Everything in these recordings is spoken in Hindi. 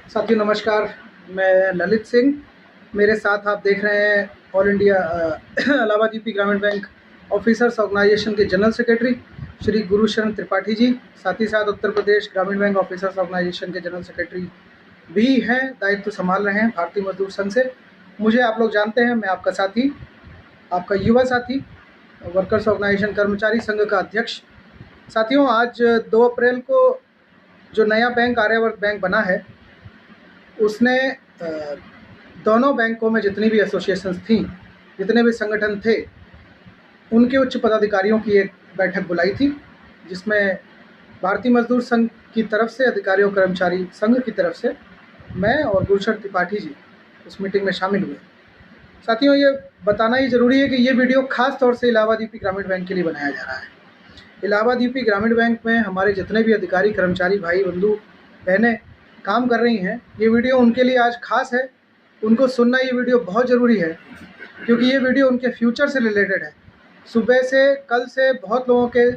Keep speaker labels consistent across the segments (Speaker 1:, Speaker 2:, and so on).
Speaker 1: साथियों नमस्कार, मैं ललित सिंह। मेरे साथ आप देख रहे हैं all India Allahabad UP Gramin bank officers organisation के जनरल सेक्रेटरी श्री गुरुशरण त्रिपाठी जी। साथ ही साथ उत्तर प्रदेश ग्रामीण बैंक ऑफिसर्स ऑर्गेनाइजेशन के जनरल सेक्रेटरी भी हैं, दायित्व संभाल रहे हैं भारतीय मजदूर संघ से। मुझे आप लोग जानते हैं, मैं आपका साथी, आपका युवा साथी, वर्कर्स ऑर्गेनाइजेशन कर्मचारी संघ का अध्यक्ष। साथियों, आज 2 अप्रैल को जो नया बैंक आर्यावर्त बैंक बना है, उसने दोनों बैंकों में जितनी भी एसोसिएशंस थीं, जितने भी संगठन थे, उनके उच्च पदाधिकारियों की एक बैठक बुलाई थी, जिसमें भारतीय मजदूर संघ की तरफ से, अधिकारियों कर्मचारी संघ की तरफ से मैं और गुरुशरण त्रिपाठी जी उस मीटिंग में शामिल हुए। साथियों, ये बताना ही ज़रूरी है कि ये वीडियो खास तौर से इलाहाबाद यूपी ग्रामीण बैंक के लिए बनाया जा रहा है। इलाहाबाद यूपी ग्रामीण बैंक में हमारे जितने भी अधिकारी, कर्मचारी, भाई, बंधु, बहनें काम कर रही हैं, ये वीडियो उनके लिए आज खास है। उनको सुनना ये वीडियो बहुत ज़रूरी है, क्योंकि ये वीडियो उनके फ्यूचर से रिलेटेड है। सुबह से, कल से बहुत लोगों के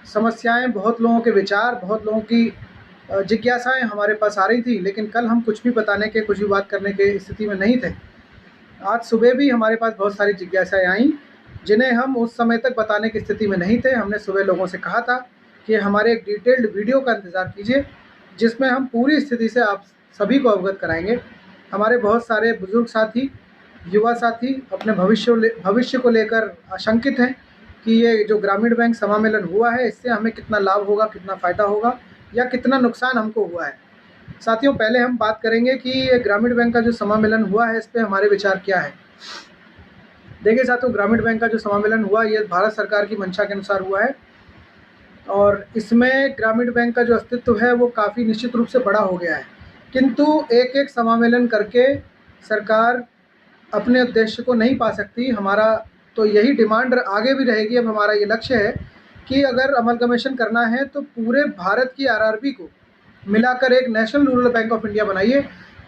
Speaker 1: समस्याएं, बहुत लोगों के विचार, बहुत लोगों की जिज्ञासाएं हमारे पास आ रही थी, लेकिन कल हम कुछ भी बताने के, कुछ भी बात करने के स्थिति में नहीं थे। आज सुबह भी हमारे पास बहुत सारी जिज्ञासाएं आईं, जिन्हें हम उस समय तक बताने की स्थिति में नहीं थे। हमने सुबह लोगों से कहा था कि हमारे एक डिटेल्ड वीडियो का इंतज़ार कीजिए, जिसमें हम पूरी स्थिति से आप सभी को अवगत कराएंगे। हमारे बहुत सारे बुजुर्ग साथी, युवा साथी अपने भविष्य को लेकर आशंकित हैं कि ये जो ग्रामीण बैंक समामेलन हुआ है, इससे हमें कितना लाभ होगा, कितना फ़ायदा होगा या कितना नुकसान हमको हुआ है। साथियों, पहले हम बात करेंगे कि ये ग्रामीण बैंक का जो समामेलन हुआ है, इस पर हमारे विचार क्या है। देखिए साथियों, ग्रामीण बैंक का जो समामेलन हुआ, ये भारत सरकार की मंशा के अनुसार हुआ है, और इसमें ग्रामीण बैंक का जो अस्तित्व है वो काफ़ी निश्चित रूप से बड़ा हो गया है। किंतु एक एक समामेलन करके सरकार अपने उद्देश्य को नहीं पा सकती। हमारा तो यही डिमांड आगे भी रहेगी। अब हमारा ये लक्ष्य है कि अगर अमलगमेशन करना है तो पूरे भारत की आरआरबी को मिलाकर एक national rural bank of India बनाइए,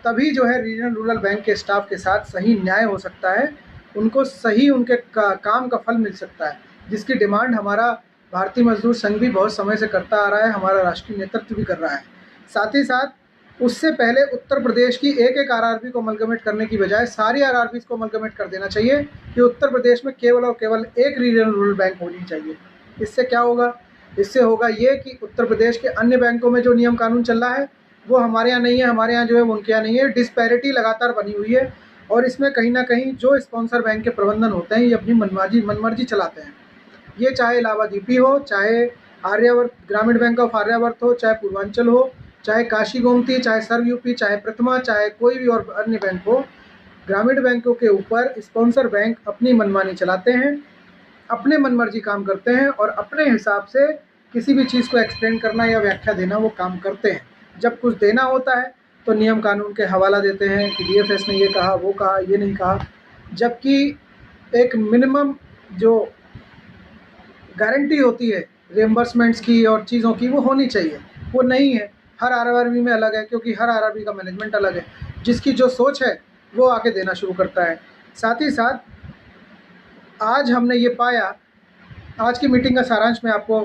Speaker 1: तभी जो है रीजनल रूरल बैंक के स्टाफ के साथ सही न्याय हो सकता है, उनको सही उनके काम का फल मिल सकता है, जिसकी डिमांड हमारा भारतीय मजदूर संघ भी बहुत समय से करता आ रहा है, हमारा राष्ट्रीय नेतृत्व भी कर रहा है। साथ ही साथ उससे पहले उत्तर प्रदेश की एक एक आरआरबी को अमलगमेट करने की बजाय सारी आरआरबीज को अमलगमेट कर देना चाहिए कि उत्तर प्रदेश में केवल और केवल एक रीजनल रूरल बैंक होनी चाहिए। इससे क्या होगा? इससे होगा ये कि उत्तर प्रदेश के अन्य बैंकों में जो नियम कानून चल रहा है वो हमारे यहाँ नहीं है, हमारे यहाँ जो है वो उनके यहाँ नहीं है। डिस्पैरिटी लगातार बनी हुई है, और इसमें कहीं ना कहीं जो स्पॉन्सर बैंक के प्रबंधन होते हैं, ये अपनी मनमर्जी चलाते हैं। ये चाहे इलाहाबाद यूपी हो, चाहे आर्यावर्त ग्रामीण बैंक ऑफ आर्यावर्त हो, चाहे पूर्वांचल हो, चाहे काशी गोमती, चाहे सर्व यूपी, चाहे प्रथमा, चाहे कोई भी और अन्य बैंक हो, ग्रामीण बैंकों के ऊपर स्पॉन्सर बैंक अपनी मनमानी चलाते हैं, अपने मनमर्जी काम करते हैं, और अपने हिसाब से किसी भी चीज़ को एक्सप्लेन करना या व्याख्या देना वो काम करते हैं। जब कुछ देना होता है तो नियम कानून के हवाला देते हैं कि डीएफएस ने ये कहा, वो कहा, ये नहीं कहा, जबकि एक मिनिमम जो गारंटी होती है रिएम्बर्समेंट्स की और चीज़ों की, वो होनी चाहिए, वो नहीं है। हर आरआरबी में अलग है, क्योंकि हर आरआरबी का मैनेजमेंट अलग है। जिसकी जो सोच है वो आके देना शुरू करता है। साथ ही साथ आज हमने ये पाया, आज की मीटिंग का सारांश मैं आपको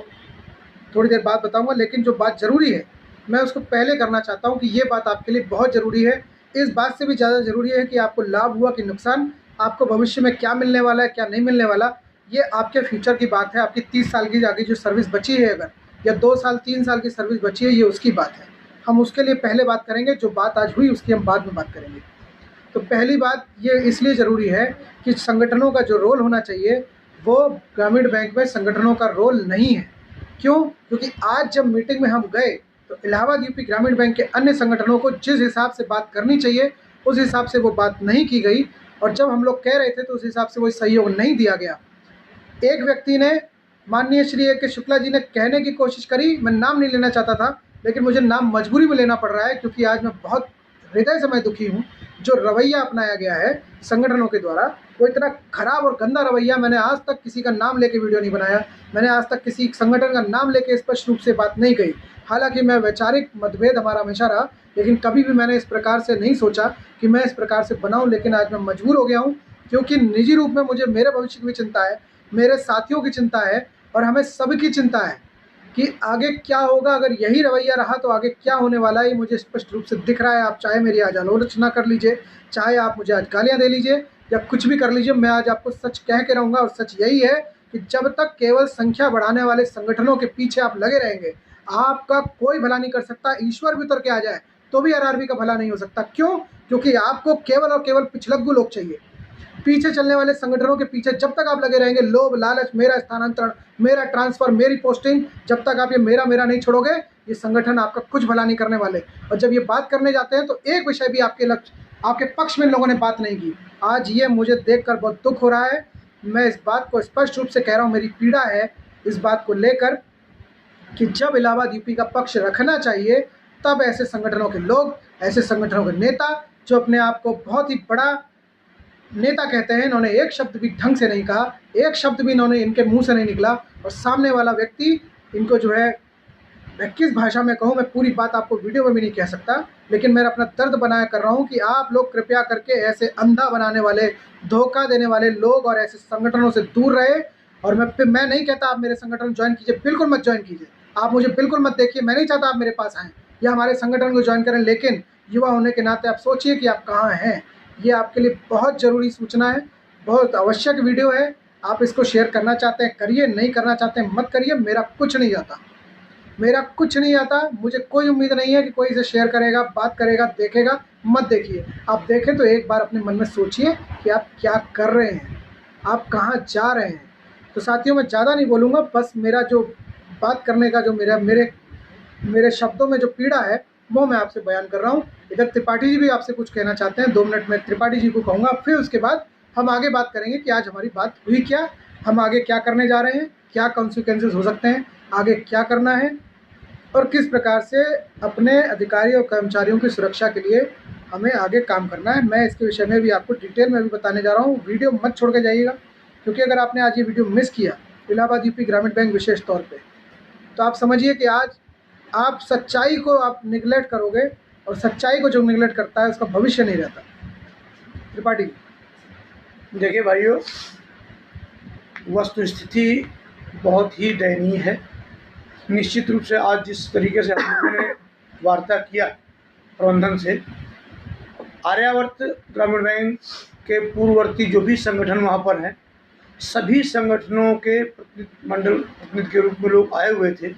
Speaker 1: थोड़ी देर बाद बताऊंगा, लेकिन जो बात ज़रूरी है मैं उसको पहले करना चाहता हूं कि ये बात आपके लिए बहुत ज़रूरी है। इस बात से भी ज़्यादा ज़रूरी है कि आपको लाभ हुआ कि नुकसान, आपको भविष्य में क्या मिलने वाला है, क्या नहीं मिलने वाला, ये आपके फ्यूचर की बात है। आपकी 30 साल की आगे जो सर्विस बची है, अगर या 2 साल 3 साल की सर्विस बची है, ये उसकी बात है। हम उसके लिए पहले बात करेंगे, जो बात आज हुई उसकी हम बाद में बात करेंगे। तो पहली बात ये इसलिए ज़रूरी है कि संगठनों का जो रोल होना चाहिए वो ग्रामीण बैंक में संगठनों का रोल नहीं है। क्यों? क्योंकि आज जब मीटिंग में हम गए तो इलाहाबाद यूपी ग्रामीण बैंक के अन्य संगठनों को जिस हिसाब से बात करनी चाहिए उस हिसाब से वो बात नहीं की गई, और जब हम लोग कह रहे थे तो उस हिसाब से वो सहयोग नहीं दिया गया। एक व्यक्ति ने, माननीय श्री ए के शुक्ला जी ने कहने की कोशिश करी, मैं नाम नहीं लेना चाहता था, लेकिन मुझे नाम मजबूरी में लेना पड़ रहा है, क्योंकि आज मैं बहुत हृदय से मैं दुखी हूँ। जो रवैया अपनाया गया है संगठनों के द्वारा, वो इतना खराब और गंदा रवैया, मैंने आज तक किसी का नाम लेके वीडियो नहीं बनाया, मैंने आज तक किसी संगठन का नाम लेके स्पष्ट रूप से बात नहीं कही। हालांकि मैं वैचारिक मतभेद हमारा हमेशा रहा, लेकिन कभी भी मैंने इस प्रकार से नहीं सोचा कि मैं इस प्रकार से बनाऊं। लेकिन आज मैं मजबूर हो गया हूं, क्योंकि निजी रूप में मुझे मेरे भविष्य की भी चिंता है, मेरे साथियों की चिंता है, और हमें सबकी चिंता है। कि आगे क्या होगा। अगर यही रवैया रहा तो आगे क्या होने वाला है ये मुझे स्पष्ट रूप से दिख रहा है। आप चाहे मेरी आज आलोचना कर लीजिए, चाहे आप मुझे आज गालियाँ दे लीजिए या कुछ भी कर लीजिए, मैं आज आपको सच कह के रहूँगा। और सच यही है कि जब तक केवल संख्या बढ़ाने वाले संगठनों के पीछे आप लगे रहेंगे, आपका कोई भला नहीं कर सकता। ईश्वर भी उतर के आ जाए तो भी आरआरबी का भला नहीं हो सकता। क्यों? क्योंकि आपको केवल और केवल पिछलग्गू लोग चाहिए। पीछे चलने वाले संगठनों के पीछे जब तक आप लगे रहेंगे, लोभ लालच, मेरा स्थानांतरण, मेरा ट्रांसफर, मेरी पोस्टिंग, जब तक आप ये मेरा मेरा नहीं छोड़ोगे, ये संगठन आपका कुछ भला नहीं करने वाले। और जब ये बात करने जाते हैं तो एक विषय भी आपके पक्ष में इन लोगों ने बात नहीं की। आज ये मुझे देखकर बहुत दुख हो रहा है। मैं इस बात को स्पष्ट रूप से कह रहा हूँ, मेरी पीड़ा है इस बात को लेकर कि जब इलाहाबाद यूपी का पक्ष रखना चाहिए तब ऐसे संगठनों के लोग, ऐसे संगठनों के नेता जो अपने आप को बहुत ही बड़ा नेता कहते हैं, इन्होंने एक शब्द भी ढंग से नहीं कहा, एक शब्द भी इन्होंने इनके मुंह से नहीं निकला। और सामने वाला व्यक्ति इनको जो है, मैं किस भाषा में कहूँ, मैं पूरी बात आपको वीडियो में भी नहीं कह सकता, लेकिन मैं अपना दर्द बनाया कर रहा हूँ कि आप लोग कृपया करके ऐसे अंधा बनाने वाले, धोखा देने वाले लोग और ऐसे संगठनों से दूर रहे। और मैं नहीं कहता आप मेरे संगठन ज्वाइन कीजिए, बिल्कुल मत ज्वाइन कीजिए, आप मुझे बिल्कुल मत देखिए, मैं नहीं चाहता आप मेरे पास आएँ या हमारे संगठन को ज्वाइन करें। लेकिन युवा होने के नाते आप सोचिए कि आप कहाँ हैं। ये आपके लिए बहुत ज़रूरी सूचना है, बहुत आवश्यक वीडियो है। आप इसको शेयर करना चाहते हैं करिए, नहीं करना चाहते हैं मत करिए, मेरा कुछ नहीं आता, मेरा कुछ नहीं आता। मुझे कोई उम्मीद नहीं है कि कोई इसे शेयर करेगा, बात करेगा, देखेगा। मत देखिए। आप देखें तो एक बार अपने मन में सोचिए कि आप क्या कर रहे हैं, आप कहाँ जा रहे हैं। तो साथियों, मैं ज़्यादा नहीं बोलूँगा, बस मेरा जो बात करने का जो मेरे शब्दों में जो पीड़ा है वो मैं आपसे बयान कर रहा हूँ। इधर त्रिपाठी जी भी आपसे कुछ कहना चाहते हैं, 2 मिनट में त्रिपाठी जी को कहूँगा, फिर उसके बाद हम आगे बात करेंगे कि आज हमारी बात हुई क्या, हम आगे क्या करने जा रहे हैं, क्या कॉन्सिक्वेंसेस हो सकते हैं, आगे क्या करना है और किस प्रकार से अपने अधिकारियों और कर्मचारियों की सुरक्षा के लिए हमें आगे काम करना है। मैं इसके विषय में भी आपको डिटेल में भी बताने जा रहा हूँ। वीडियो मत छोड़ के जाइएगा, क्योंकि अगर आपने आज ये वीडियो मिस किया इलाहाबाद यूपी ग्रामीण बैंक विशेष तौर पे, तो आप समझिए कि आज आप सच्चाई को आप निगलेक्ट करोगे, और सच्चाई को जो निगलेक्ट करता है उसका भविष्य नहीं रहता। त्रिपाठी,
Speaker 2: देखिए भाइयों, वस्तुस्थिति बहुत ही दयनीय है। निश्चित रूप से आज जिस तरीके से हम लोगों ने वार्ता किया प्रबंधन से, आर्यावर्त ग्रामीण बैंक के पूर्ववर्ती जो भी संगठन वहाँ पर हैं, सभी संगठनों के मंडल प्रतिनिधि के रूप में लोग आए हुए थे।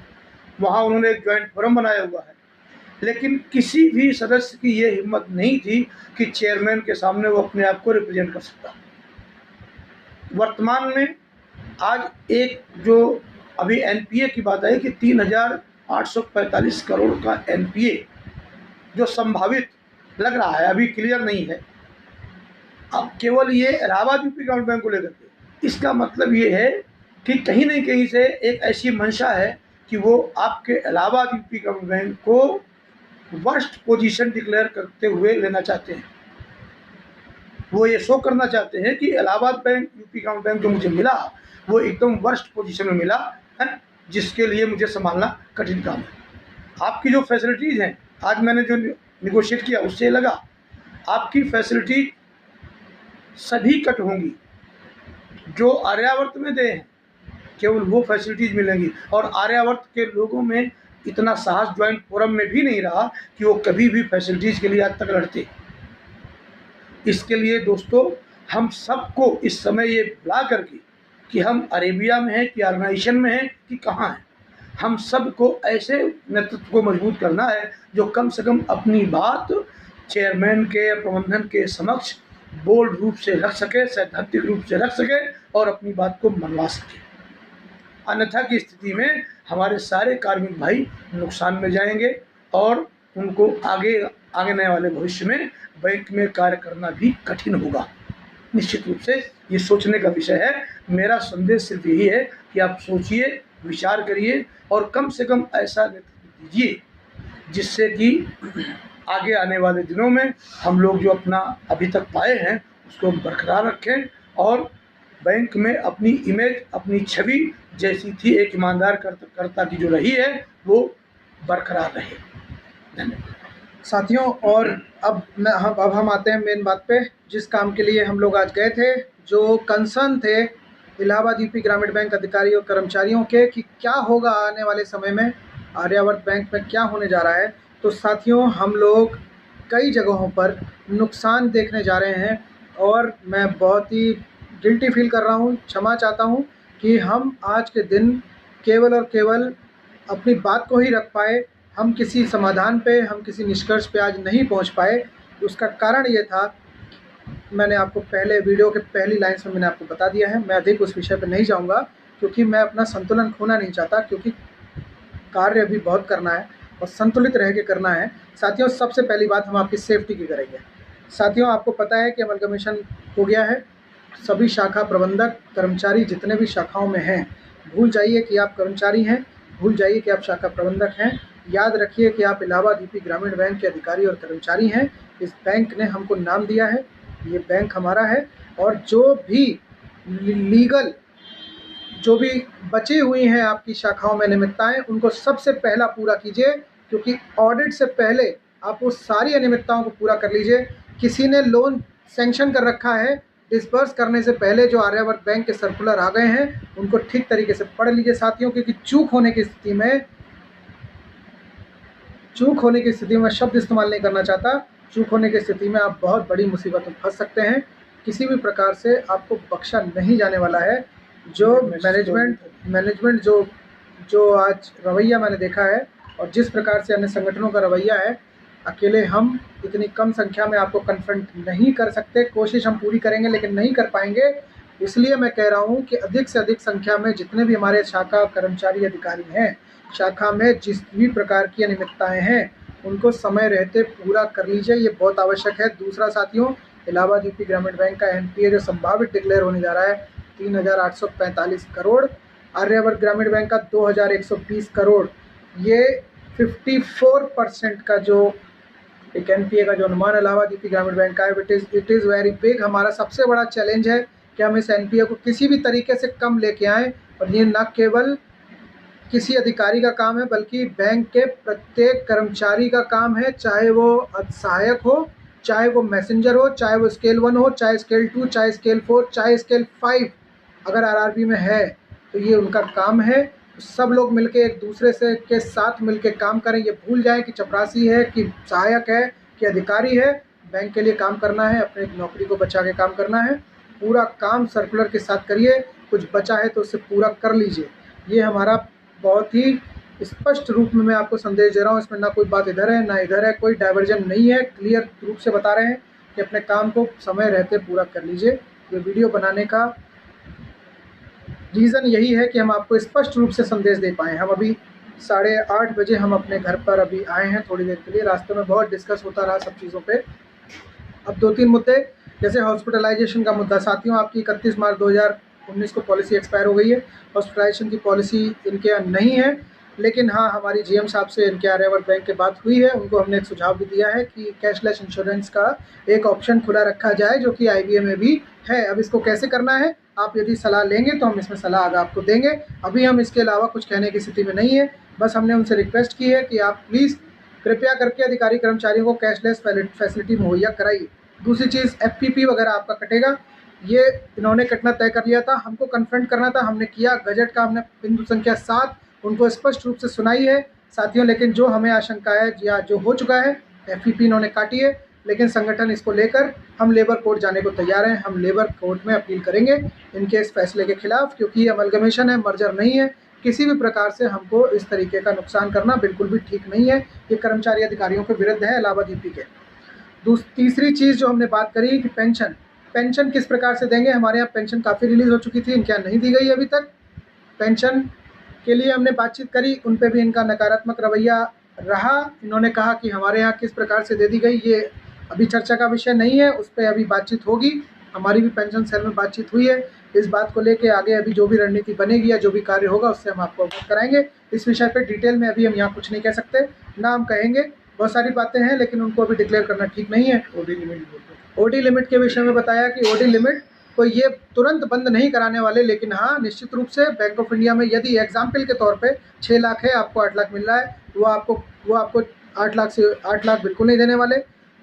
Speaker 2: वहाँ उन्होंने एक ज्वाइंट फोरम बनाया हुआ है, लेकिन किसी भी सदस्य की ये हिम्मत नहीं थी कि चेयरमैन के सामने वो अपने आप को रिप्रेजेंट कर सकता। वर्तमान में आज एक जो अभी एनपीए की बात आई कि 3,845 करोड़ का एनपीए जो संभावित लग रहा है, अभी क्लियर नहीं है। अब केवल ये इलाहाबाद यूपी ग्रामीण बैंक को लेकर के, इसका मतलब ये है कि कहीं न कहीं से एक ऐसी मंशा है कि वो आपके इलाहाबाद यूपी ग्रामीण बैंक को वर्स्ट पोजीशन डिक्लेयर करते हुए लेना चाहते हैं। वो ये शो करना चाहते हैं कि Allahabad bank, UP Gramin bank जो मुझे मिला वो एकदम वर्स्ट पोजीशन में मिला है, जिसके लिए मुझे संभालना कठिन काम है। आपकी जो फैसिलिटीज़ हैं, आज मैंने जो निगोशिएट किया उससे लगा आपकी फैसिलिटी सभी कट होंगी जो आर्यावर्त में दे हैं, केवल वो फैसिलिटीज़ मिलेंगी। और आर्यावर्त के लोगों में इतना साहस ज्वाइंट फोरम में भी नहीं रहा कि वो कभी भी फैसिलिटीज़ के लिए आज तक लड़ते। इसके लिए दोस्तों, हम सबको इस समय ये बुला करके कि हम अरेबिया में हैं कि ऑर्गेनाइजेशन में हैं कि कहाँ हैं, हम सबको ऐसे नेतृत्व को मजबूत करना है जो कम से कम अपनी बात चेयरमैन के, प्रबंधन के समक्ष बोल्ड रूप से रख सके, सैद्धांतिक रूप से रख सके और अपनी बात को मनवा सके। अन्यथा की स्थिति में हमारे सारे कार्मिक भाई नुकसान में जाएंगे और उनको आगे आने वाले भविष्य में बैंक में कार्य करना भी कठिन होगा। निश्चित रूप से ये सोचने का विषय है। मेरा संदेश सिर्फ यही है कि आप सोचिए, विचार करिए और कम से कम ऐसा नेतृत्व दीजिए जिससे कि आगे आने वाले दिनों में हम लोग जो अपना अभी तक पाए हैं उसको बरकरार रखें और बैंक में अपनी इमेज, अपनी छवि जैसी थी एक ईमानदार कर्ता की जो रही है वो बरकरार रहे। धन्यवाद
Speaker 1: साथियों। और अब हम आते हैं मेन बात पे, जिस काम के लिए हम लोग आज गए थे, जो कंसर्न थे इलाहाबाद यूपी ग्रामीण बैंक अधिकारियों कर्मचारियों के कि क्या होगा आने वाले समय में, आर्यावर्त बैंक में क्या होने जा रहा है। तो साथियों, हम लोग कई जगहों पर नुकसान देखने जा रहे हैं और मैं बहुत ही गिल्टी फील कर रहा हूँ, क्षमा चाहता हूँ कि हम आज के दिन केवल और केवल अपनी बात को ही रख पाए, हम किसी समाधान पे, हम किसी निष्कर्ष पे आज नहीं पहुँच पाए। उसका कारण ये था, मैंने आपको पहले वीडियो के पहली लाइन्स में मैंने आपको बता दिया है। मैं अधिक उस विषय पे नहीं जाऊँगा क्योंकि मैं अपना संतुलन खोना नहीं चाहता, क्योंकि कार्य अभी बहुत करना है और संतुलित रह के करना है। साथियों, सबसे पहली बात हम आपकी सेफ्टी की करेंगे। साथियों, आपको पता है कि अमलगमेशन हो गया है। सभी शाखा प्रबंधक कर्मचारी जितने भी शाखाओं में हैं, भूल जाइए कि आप कर्मचारी हैं, भूल जाइए कि आप शाखा प्रबंधक हैं। याद रखिए कि आप इलाहाबाद यूपी ग्रामीण बैंक के अधिकारी और कर्मचारी हैं। इस बैंक ने हमको नाम दिया है, ये बैंक हमारा है। और जो भी लीगल जो भी बची हुई हैं आपकी शाखाओं में अनियमितताएं, उनको सबसे पहला पूरा कीजिए, क्योंकि ऑडिट से पहले आप वो सारी अनियमितताओं को पूरा कर लीजिए। किसी ने लोन सैंक्शन कर रखा है, डिसबर्स करने से पहले जो आर्यावर्त बैंक के सर्कुलर आ गए हैं उनको ठीक तरीके से पढ़ लीजिए साथियों, क्योंकि चूक होने की स्थिति में मैं शब्द इस्तेमाल नहीं करना चाहता, चूक होने की स्थिति में आप बहुत बड़ी मुसीबत में फंस सकते हैं। किसी भी प्रकार से आपको बख्शा नहीं जाने वाला है। जो मैनेजमेंट जो आज रवैया मैंने देखा है और जिस प्रकार से अन्य संगठनों का रवैया है, अकेले हम इतनी कम संख्या में आपको कन्फ्रंट नहीं कर सकते। कोशिश हम पूरी करेंगे लेकिन नहीं कर पाएंगे। इसलिए मैं कह रहा हूँ कि अधिक से अधिक संख्या में जितने भी हमारे शाखा कर्मचारी अधिकारी हैं, शाखा में जिस भी प्रकार की अनियमितताएं हैं, उनको समय रहते पूरा कर लीजिए, ये बहुत आवश्यक है। दूसरा साथियों, इलाहाबाद यूपी ग्रामीण बैंक का एनपीए जो संभावित डिक्लेयर होने जा रहा है 3,845 करोड़, आर्यावर्त ग्रामीण बैंक का 2,120 करोड़, ये 54% का जो एक एनपीए का जो अनुमान इलाहाबाद यूपी ग्रामीण बैंक का है, इट इज़ वेरी बिग। हमारा सबसे बड़ा चैलेंज है कि हम इस एनपीए को किसी भी तरीके से कम लेके आएँ। और ये न केवल किसी अधिकारी का काम है, बल्कि बैंक के प्रत्येक कर्मचारी का काम है, चाहे वो सहायक हो, चाहे वो मैसेंजर हो, चाहे वो स्केल 1 हो, चाहे स्केल 2, चाहे स्केल 4, चाहे स्केल 5 अगर आरआरबी में है तो ये उनका काम है। सब लोग मिलके एक दूसरे से के साथ मिलके काम करें। ये भूल जाएं कि चपरासी है, कि सहायक है, कि अधिकारी है। बैंक के लिए काम करना है, अपने नौकरी को बचा के काम करना है। पूरा काम सर्कुलर के साथ करिए, कुछ बचा है तो उससे पूरा कर लीजिए। ये हमारा बहुत ही स्पष्ट रूप में मैं आपको संदेश दे रहा हूँ। इसमें ना कोई बात इधर है ना इधर है, कोई डाइवर्जन नहीं है। क्लियर रूप से बता रहे हैं कि अपने काम को समय रहते पूरा कर लीजिए। ये वीडियो बनाने का रीज़न यही है कि हम आपको स्पष्ट रूप से संदेश दे पाएँ। हम अभी 8:30 बजे हम अपने घर पर अभी आए हैं थोड़ी देर के लिए। रास्ते में बहुत डिस्कस होता रहा सब चीज़ों पे। अब 2-3 मुद्दे, जैसे हॉस्पिटलाइजेशन का मुद्दा। साथियों, आपकी 31 मार्च 2019 को पॉलिसी एक्सपायर हो गई है। हॉस्पिटलाइजेशन की पॉलिसी इनके यहाँ नहीं है, लेकिन हाँ, हमारी जीएम साहब से इनके आर्यावर्त बैंक के बात हुई है। उनको हमने एक सुझाव भी दिया है कि कैशलेस इंश्योरेंस का एक ऑप्शन खुला रखा जाए, जो कि आईबीए में भी है। अब इसको कैसे करना है, आप यदि सलाह लेंगे तो हम इसमें सलाह आगे आपको देंगे। अभी हम इसके अलावा कुछ कहने की स्थिति में नहीं है। बस हमने उनसे रिक्वेस्ट की है कि आप प्लीज़ कृपया करके अधिकारी कर्मचारियों को कैशलेस फैसिलिटी मुहैया कराइए। दूसरी चीज़, एफपीपी वगैरह आपका कटेगा, ये इन्होंने कटना तय कर लिया था। हमको कन्फ्रंट करना था, हमने किया। गजट का हमने बिंदु संख्या 7 उनको स्पष्ट रूप से सुनाई है साथियों। लेकिन जो हमें आशंका है या जो हो चुका है, एफपीपी इन्होंने काटी है, लेकिन संगठन इसको लेकर हम लेबर कोर्ट जाने को तैयार हैं। हम लेबर कोर्ट में अपील करेंगे इनके इस फैसले के खिलाफ, क्योंकि ये अमलगमेशन है, मर्जर नहीं है। किसी भी प्रकार से हमको इस तरीके का नुकसान करना बिल्कुल भी ठीक नहीं है। ये कर्मचारी अधिकारियों के विरुद्ध है इलाहाबाद यूपी के। तीसरी चीज़ जो हमने बात करी कि पेंशन किस प्रकार से देंगे। हमारे यहाँ पेंशन काफ़ी रिलीज़ हो चुकी थी, इनके यहाँ नहीं दी गई अभी तक। पेंशन के लिए हमने बातचीत करी, उन पे भी इनका नकारात्मक रवैया रहा। इन्होंने कहा कि हमारे यहाँ किस प्रकार से दे दी गई, ये अभी चर्चा का विषय नहीं है, उस पर अभी बातचीत होगी। हमारी भी पेंशन सेल में बातचीत हुई है। इस बात को लेके आगे अभी जो भी रणनीति बनेगी या जो भी कार्य होगा उससे हम आपको अवगत कराएंगे। इस विषय पर डिटेल में अभी हम यहाँ कुछ नहीं कह सकते, ना हम कहेंगे। बहुत सारी बातें हैं लेकिन उनको अभी डिक्लेयर करना ठीक नहीं है। ओडी लिमिट के विषय में बताया कि ओडी लिमिट को ये तुरंत बंद नहीं कराने वाले, लेकिन हाँ, निश्चित रूप से बैंक ऑफ इंडिया में यदि एग्जाम्पल के तौर पे 6 लाख है, आपको 8 लाख मिल रहा है, वो आपको 8 लाख से 8 लाख बिल्कुल नहीं देने वाले।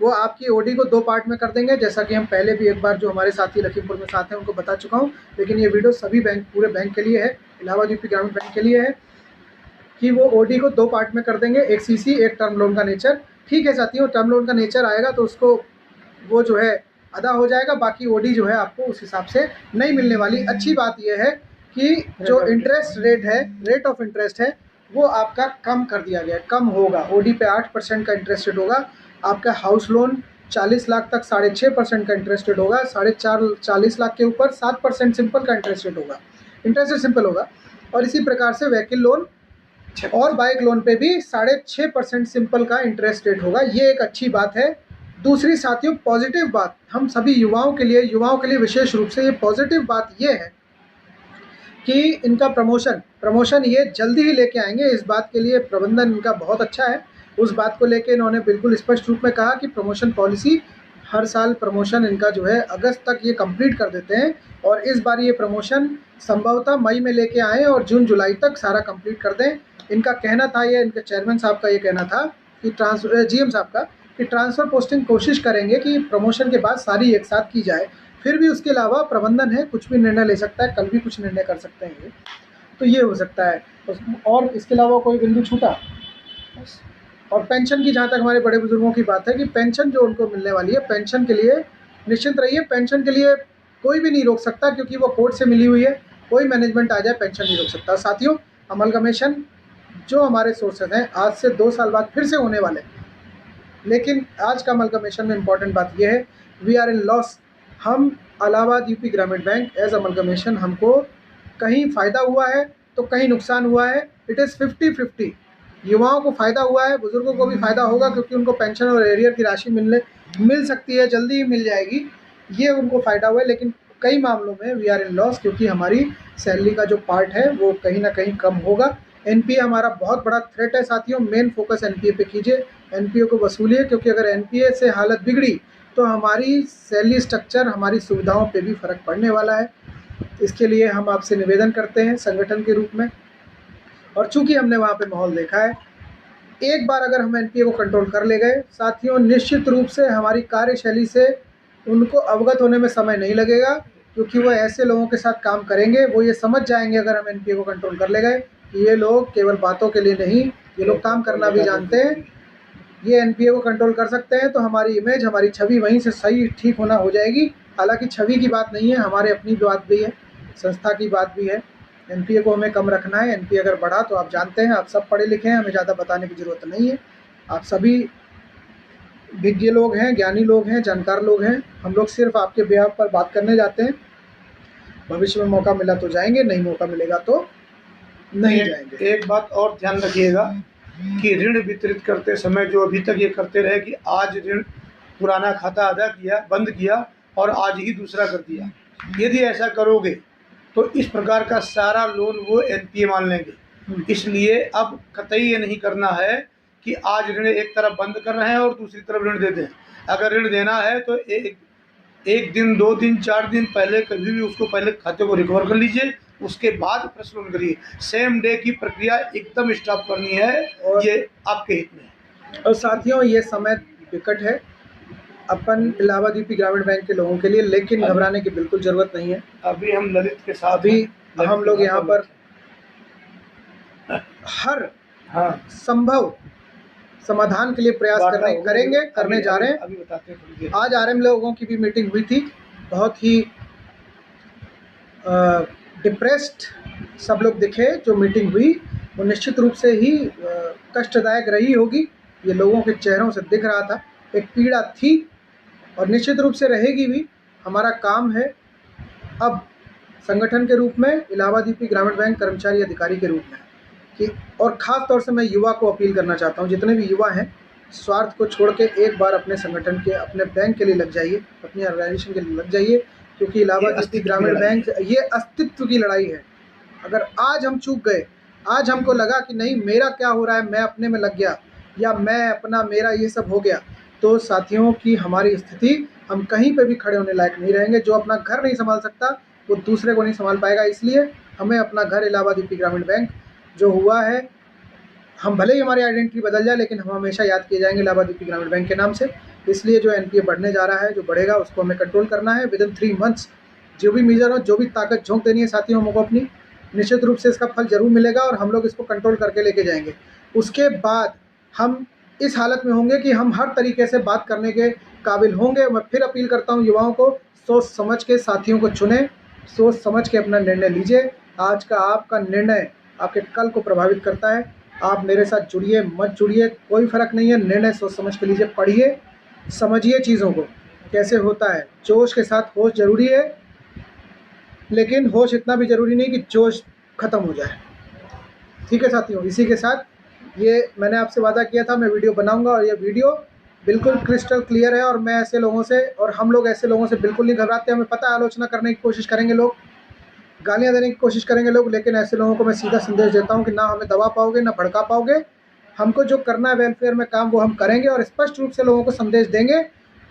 Speaker 1: वो आपकी ओडी को 2 पार्ट में कर देंगे, जैसा कि हम पहले भी एक बार जो हमारे साथी लखीमपुर में साथ हैं उनको बता चुका हूँ। लेकिन ये वीडियो सभी बैंक, पूरे बैंक के लिए है, इलाहाबाद यूपी ग्रामीण बैंक के लिए है कि वो ओडी को 2 पार्ट में कर देंगे, एक सीसी, एक टर्म लोन का नेचर। ठीक है साथियों, टर्म लोन का नेचर आएगा तो उसको वो जो है अदा हो जाएगा, बाकी ओडी जो है आपको उस हिसाब से नहीं मिलने वाली। अच्छी बात यह है कि जो इंटरेस्ट रेट है, रेट ऑफ इंटरेस्ट है, वो आपका कम कर दिया गया है, कम होगा। ओडी पे 8% का इंटरेस्ट रेट होगा। आपका हाउस लोन 40 लाख तक 6.5% का इंटरेस्ट रेट होगा। 40 लाख के ऊपर 7% सिंपल का इंटरेस्ट रेट होगा, इंटरेस्ट रेट सिंपल होगा। और इसी प्रकार से व्हीकल लोन और बाइक लोन पे भी 6.5% सिंपल का इंटरेस्ट रेट होगा। ये एक अच्छी बात है। दूसरी साथियों, पॉजिटिव बात हम सभी युवाओं के लिए विशेष रूप से ये पॉजिटिव बात ये है कि इनका प्रमोशन ये जल्दी ही लेके आएंगे। इस बात के लिए प्रबंधन इनका बहुत अच्छा है। उस बात को लेके इन्होंने बिल्कुल स्पष्ट रूप में कहा कि प्रमोशन पॉलिसी, हर साल प्रमोशन इनका जो है अगस्त तक ये कंप्लीट कर देते हैं, और इस बार ये प्रमोशन संभवतः मई में लेके आएँ और जून जुलाई तक सारा कंप्लीट कर दें। इनका कहना था, ये इनके चेयरमैन साहब का ये कहना था कि जीएम साहब का कि ट्रांसफ़र पोस्टिंग कोशिश करेंगे कि प्रमोशन के बाद सारी एक साथ की जाए। फिर भी उसके अलावा प्रबंधन है, कुछ भी निर्णय ले सकता है, कल भी कुछ निर्णय कर सकते हैं ये, तो ये हो सकता है। और इसके अलावा कोई बिंदु छूटा? और पेंशन की जहाँ तक हमारे बड़े बुजुर्गों की बात है कि पेंशन जो उनको मिलने वाली है, पेंशन के लिए निश्चिंत रहिए। पेंशन के लिए कोई भी नहीं रोक सकता, क्योंकि वो कोर्ट से मिली हुई है। कोई मैनेजमेंट आ जाए, पेंशन नहीं रोक सकता। साथियों, अमलगमेशन जो हमारे सोर्सेज हैं आज से 2 साल बाद फिर से होने वाले, लेकिन आज का अमलगमेशन में इम्पॉर्टेंट बात यह है, वी आर इन लॉस। हम Allahabad UP Gramin bank as amalgamation, हमको कहीं फ़ायदा हुआ है तो कहीं नुकसान हुआ है। It is 50-50। युवाओं को फ़ायदा हुआ है, बुज़ुर्गों को भी फ़ायदा होगा, क्योंकि उनको पेंशन और एरियर की राशि मिल सकती है, जल्दी ही मिल जाएगी, ये उनको फ़ायदा हुआ है। लेकिन कई मामलों में वी आर इन लॉस, क्योंकि हमारी सैलरी का जो पार्ट है वो कहीं ना कहीं कम होगा। एनपीए हमारा बहुत बड़ा थ्रेट है साथियों। मेन फोकस एनपीए पे कीजिए, एनपीए को वसूलिए, क्योंकि अगर एनपीए से हालत बिगड़ी तो हमारी सैलरी स्ट्रक्चर, हमारी सुविधाओं पे भी फ़र्क पड़ने वाला है। इसके लिए हम आपसे निवेदन करते हैं संगठन के रूप में, और चूंकि हमने वहाँ पे माहौल देखा है, एक बार अगर हम एनपीए को कंट्रोल कर ले गए साथियों, निश्चित रूप से हमारी कार्यशैली से उनको अवगत होने में समय नहीं लगेगा, क्योंकि वो ऐसे लोगों के साथ काम करेंगे, वो ये समझ जाएंगे अगर हम एनपीए को कंट्रोल कर ले गए कि ये लोग केवल बातों के लिए नहीं, ये लोग काम करना भी जानते हैं, ये एनपीए को कंट्रोल कर सकते हैं। तो हमारी इमेज, हमारी छवि वहीं से सही ठीक होना हो जाएगी। हालांकि छवि की बात नहीं है, हमारे अपनी बात भी है, संस्था की बात भी है। एनपीए को हमें कम रखना है। एनपीए अगर बढ़ा तो आप जानते हैं, आप सब पढ़े लिखे हैं, हमें ज़्यादा बताने की ज़रूरत नहीं है। आप सभी विज्ञ लोग हैं, ज्ञानी लोग हैं, जानकार लोग हैं। हम लोग सिर्फ आपके ब्याह पर बात करने जाते हैं। भविष्य में मौका मिला तो जाएंगे, नहीं मौका मिलेगा तो नहीं जाएंगे।
Speaker 2: एक बात और ध्यान रखिएगा कि ऋण वितरित करते समय जो अभी तक ये करते रहे कि आज ऋण पुराना खाता अदा किया, बंद किया और आज ही दूसरा कर दिया, यदि ऐसा करोगे तो इस प्रकार का सारा लोन वो एनपीए मान लेंगे। इसलिए अब कतई ये नहीं करना है कि आज ऋण एक तरफ बंद कर रहे हैं और दूसरी तरफ ऋण दे दें। अगर ऋण देना है तो एक दिन, 2 दिन, 4 दिन पहले कभी भी उसको पहले खाते को रिकवर कर लीजिए, उसके बाद प्रश्न करिए। सेम डे की प्रक्रिया एकदम स्टॉप करनी है, और ये आपके हित में है।
Speaker 1: और साथियों, ये समय विकट है अपन इलाहाबाद यूपी ग्रामीण बैंक के लोगों के लिए, लेकिन घबराने की बिल्कुल ज़रूरत नहीं है।
Speaker 2: अभी हम ललित के साथ,
Speaker 1: अभी हम लोग यहाँ पर हर संभव समाधान के लिए प्रयास करने जा रहे हैं।
Speaker 2: अभी बताते हैं थोड़ी देर।
Speaker 1: आज आरएम लोगों की भी मीटिंग हुई थी, बहुत ही डिप्रेस्ड सब लोग दिखे। जो मीटिंग हुई वो निश्चित रूप से ही कष्टदायक रही होगी, ये लोगों के चेहरों से दिख रहा था। एक पीड़ा थी और निश्चित रूप से रहेगी भी। हमारा काम है अब संगठन के रूप में, इलाहाबाद यूपी ग्रामीण बैंक कर्मचारी अधिकारी के रूप में, कि और ख़ास तौर से मैं युवा को अपील करना चाहता हूँ, जितने भी युवा हैं, स्वार्थ को छोड़ के एक बार अपने संगठन के, अपने बैंक के लिए लग जाइए, अपनी ऑर्गेनाइजेशन के लिए लग जाइए, क्योंकि इलाहाबाद यूपी ग्रामीण बैंक ये अस्तित्व की लड़ाई है। अगर आज हम चूक गए, आज हमको लगा कि नहीं मेरा क्या हो रहा है, मैं अपने में लग गया, या मैं अपना, मेरा ये सब हो गया, तो साथियों की हमारी स्थिति, हम कहीं पे भी खड़े होने लायक नहीं रहेंगे। जो अपना घर नहीं संभाल सकता वो दूसरे को नहीं संभाल पाएगा। इसलिए हमें अपना घर इलाहाबाद यूपी ग्रामीण बैंक जो हुआ है हम भले ही हमारी आइडेंटिटी बदल जाए, लेकिन हम हमेशा याद किए जाएंगे इलाहाबाद यूपी ग्रामीण बैंक के नाम से। इसलिए जो एनपीए बढ़ने जा रहा है, जो बढ़ेगा, उसको हमें कंट्रोल करना है। विदिन 3 मंथ्स जो भी मीजर हो, जो भी ताकत झोंक देनी है साथियों हमको अपनी, निश्चित रूप से इसका फल जरूर मिलेगा और हम लोग इसको कंट्रोल करके लेके जाएंगे। उसके बाद हम इस हालत में होंगे कि हम हर तरीके से बात करने के काबिल होंगे। मैं फिर अपील करता हूँ युवाओं को, सोच समझ के साथियों को चुनें, सोच समझ के अपना निर्णय लीजिए। आज का आपका निर्णय आपके कल को प्रभावित करता है। आप मेरे साथ जुड़िए, मत जुड़िए, कोई फ़र्क नहीं है। निर्णय सोच समझ के लीजिए, पढ़िए, समझिए चीज़ों को कैसे होता है। जोश के साथ होश ज़रूरी है, लेकिन होश इतना भी ज़रूरी नहीं कि जोश ख़त्म हो जाए। ठीक है साथियों, इसी के साथ ये मैंने आपसे वादा किया था, मैं वीडियो बनाऊंगा और ये वीडियो बिल्कुल क्रिस्टल क्लियर है। और मैं ऐसे लोगों से, और हम लोग ऐसे लोगों से बिल्कुल नहीं घबराते। हमें पता है आलोचना करने की कोशिश करेंगे लोग, गालियाँ देने की कोशिश करेंगे लोग, लेकिन ऐसे लोगों को मैं सीधा संदेश देता हूँ कि ना हमें दबा पाओगे, ना भड़का पाओगे। हमको जो करना है वेलफेयर में काम, वो हम करेंगे और स्पष्ट रूप से लोगों को संदेश देंगे।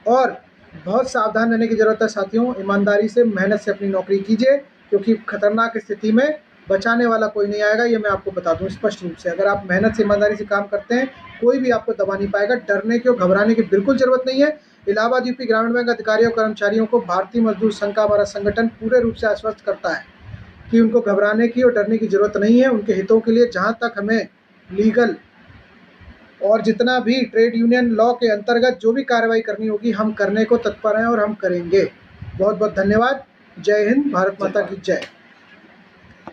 Speaker 1: और बहुत सावधान रहने की ज़रूरत है साथियों। ईमानदारी से, मेहनत से अपनी नौकरी कीजिए, क्योंकि खतरनाक स्थिति में बचाने वाला कोई नहीं आएगा, ये मैं आपको बता दूं स्पष्ट रूप से। अगर आप मेहनत से, ईमानदारी से काम करते हैं, कोई भी आपको दबा नहीं पाएगा। डरने की और घबराने की बिल्कुल ज़रूरत नहीं है। इलाहाबाद यूपी ग्रामीण बैंक अधिकारियों और कर्मचारियों को भारतीय मजदूर संघ का हमारा संगठन पूरे रूप से आश्वस्त करता है कि उनको घबराने की और डरने की ज़रूरत नहीं है। उनके हितों के लिए जहाँ तक हमें लीगल और जितना भी ट्रेड यूनियन लॉ के अंतर्गत जो भी कार्रवाई करनी होगी, हम करने को तत्पर हैं और हम करेंगे। बहुत बहुत धन्यवाद। जय हिंद, भारत माता की जय।